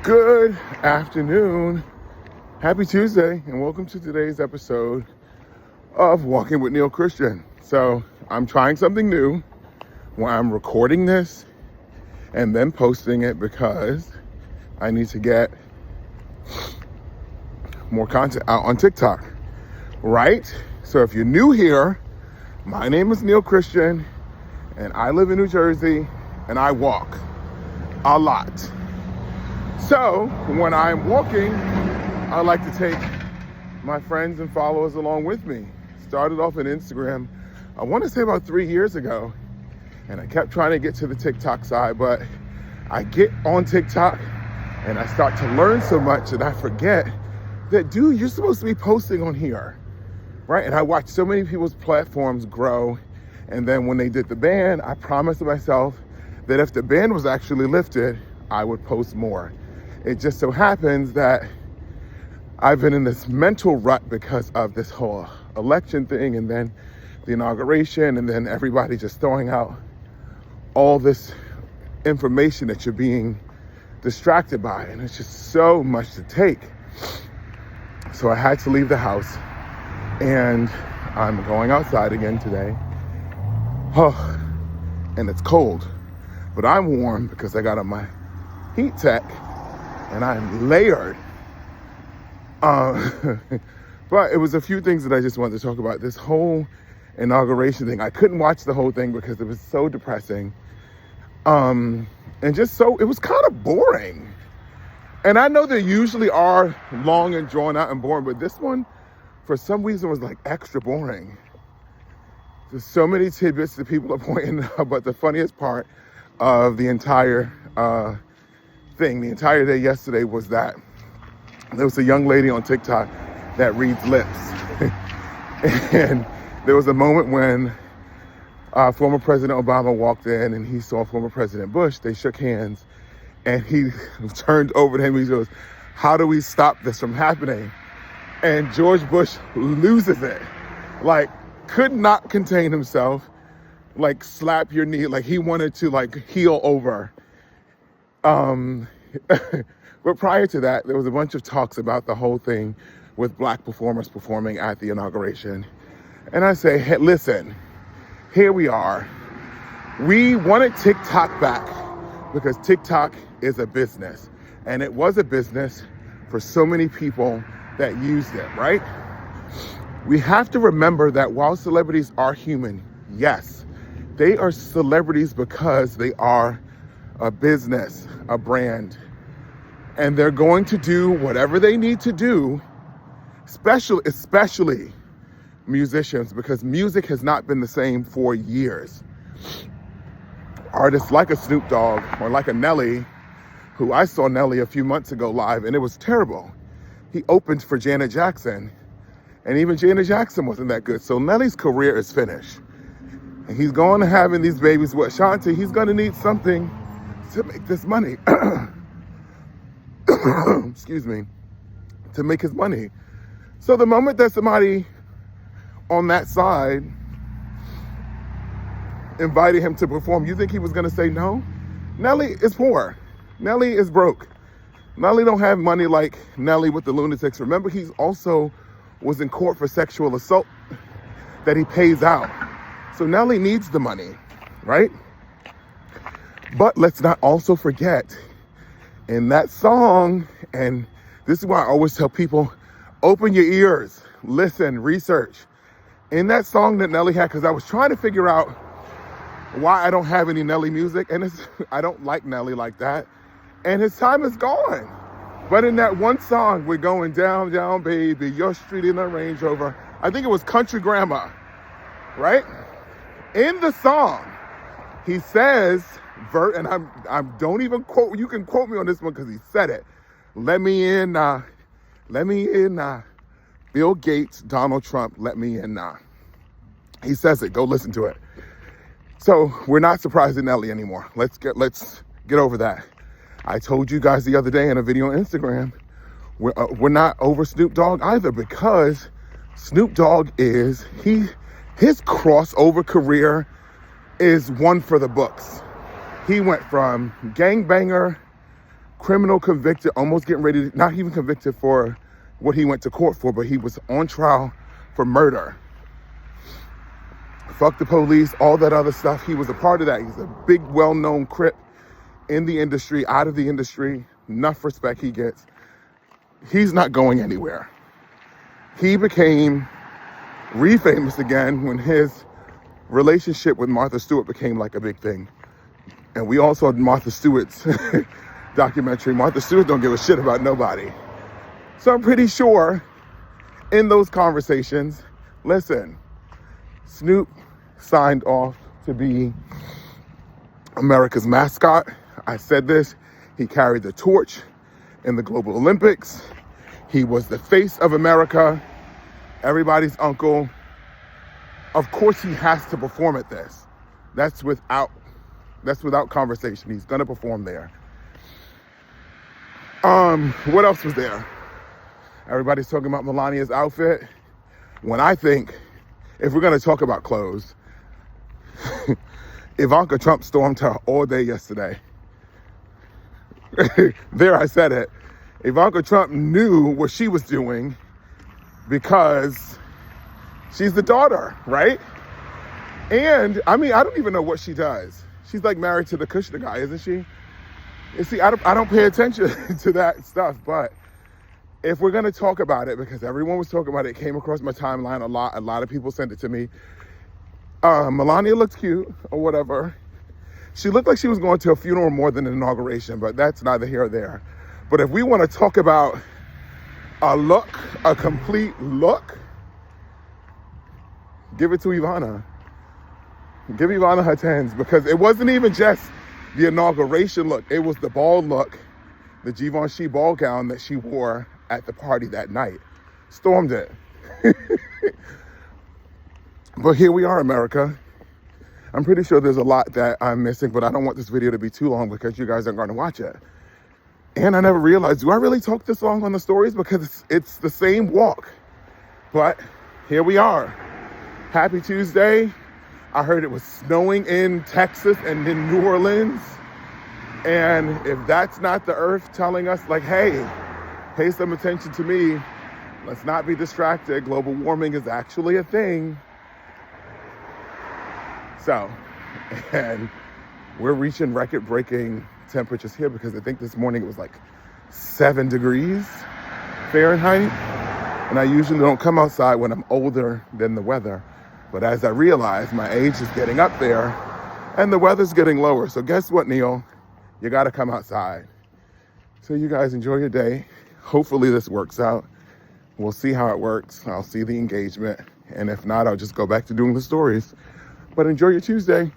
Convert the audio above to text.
Good afternoon. Happy Tuesday, and welcome to today's episode of Walking with Neil Christian. So I'm trying something new where I'm recording this and then posting it because I need to get more content out on TikTok, right? So if you're new here, my name is Neil Christian and I live in New Jersey and I walk a lot. So when I'm walking, I like to take my friends and followers along with me. Started off on Instagram, I want to say about 3 years ago, and I kept trying to get to the TikTok side, but I get on TikTok and I start to learn so much that I forget that, dude, you're supposed to be posting on here, right? And I watched so many people's platforms grow, and then when they did the ban, I promised myself that if the ban was actually lifted, I would post more. It just so happens that I've been in this mental rut because of this whole election thing and then the inauguration and then everybody just throwing out all this information that you're being distracted by. And it's just so much to take. So I had to leave the house and I'm going outside again today. Oh, and it's cold, but I'm warm because I got on my heat tech and I'm layered. But it was a few things that I just wanted to talk about. This whole inauguration thing, I couldn't watch the whole thing because it was so depressing. And just so, it was kind of boring. And I know they usually are long and drawn out and boring, but this one, for some reason, was like extra boring. There's so many tidbits that people are pointing out, but the funniest part of the entire thing, the entire day yesterday, was that there was a young lady on TikTok that reads lips. And there was a moment when former President Obama walked in and he saw former President Bush. They shook hands and he turned over to him. He goes, "How do we stop this from happening?" And George Bush loses it. Like, could not contain himself. Like, slap your knee. Like, he wanted to like heel over. But prior to that, there was a bunch of talks about the whole thing with black performers performing at the inauguration. And I say, hey, listen, here we are. We wanted TikTok back because TikTok is a business. And it was a business for so many people that used it, right? We have to remember that while celebrities are human, yes, they are celebrities because they are a business, a brand. And they're going to do whatever they need to do, especially musicians, because music has not been the same for years. Artists like a Snoop Dogg or like a Nelly, who I saw Nelly a few months ago live, and it was terrible. He opened for Janet Jackson, and even Janet Jackson wasn't that good. So Nelly's career is finished. And he's going to having these babies with Ashanti. He's going to need something to make this money. Excuse me, to make his money. So the moment that somebody on that side invited him to perform, you think he was going to say no? Nelly is poor. Nelly is broke. Nelly don't have money like Nelly with the Lunatics. Remember, he's also was in court for sexual assault that he pays out. So Nelly needs the money, right? But let's not also forget, in that song, and this is why I always tell people, open your ears, listen, research. In that song that Nelly had, because I was trying to figure out why I don't have any Nelly music, and I don't like Nelly like that, and his time is gone. But in that one song, we're going down, down, baby, your street in a Range Rover. I think it was Country Grandma, right? In the song, he says, and I'm don't even quote, you can quote me on this one because he said it. Let me in, Bill Gates, Donald Trump, let me in now. He says it, go listen to it. So we're not surprised at Nelly anymore. Let's get over that. I told you guys the other day in a video on Instagram, we're not over Snoop Dogg either, because Snoop Dogg his crossover career is one for the books. He went from gangbanger, criminal convicted, almost getting ready to, not even convicted for what he went to court for, but he was on trial for murder. Fuck the police, all that other stuff. He was a part of that. He's a big, well-known Crip in the industry, out of the industry. Enough respect he gets. He's not going anywhere. He became re-famous again when his relationship with Martha Stewart became like a big thing. And we all saw Martha Stewart's documentary. Martha Stewart don't give a shit about nobody. So I'm pretty sure in those conversations, listen, Snoop signed off to be America's mascot. I said this. He carried the torch in the Global Olympics. He was the face of America, everybody's uncle. Of course he has to perform at this. That's without conversation. He's gonna perform there. What else was there? Everybody's talking about Melania's outfit. When I think, if we're gonna talk about clothes, Ivanka Trump stormed her all day yesterday. There, I said it. Ivanka Trump knew what she was doing because she's the daughter, right? And I mean, I don't even know what she does. She's like married to the Kushner guy, isn't she? You see, I don't pay attention to that stuff, but if we're gonna talk about it, because everyone was talking about it, it came across my timeline a lot of people sent it to me. Melania looked cute or whatever. She looked like she was going to a funeral more than an inauguration, but that's neither here or there. But if we want to talk about a look, a complete look, give it to Ivana. Give Ivana her 10s, because it wasn't even just the inauguration look. It was the ball look, the Givenchy ball gown that she wore at the party that night. Stormed it. But here we are, America. I'm pretty sure there's a lot that I'm missing, but I don't want this video to be too long because you guys aren't going to watch it. And I never realized, do I really talk this long on the stories? Because it's the same walk. But here we are. Happy Tuesday. I heard it was snowing in Texas and in New Orleans. And if that's not the earth telling us, like, hey, pay some attention to me. Let's not be distracted. Global warming is actually a thing. So, and we're reaching record-breaking temperatures here because I think this morning it was like 7 degrees Fahrenheit. And I usually don't come outside when I'm older than the weather. But as I realize, my age is getting up there and the weather's getting lower. So guess what, Neil? You got to come outside. So you guys enjoy your day. Hopefully this works out. We'll see how it works. I'll see the engagement. And if not, I'll just go back to doing the stories. But enjoy your Tuesday.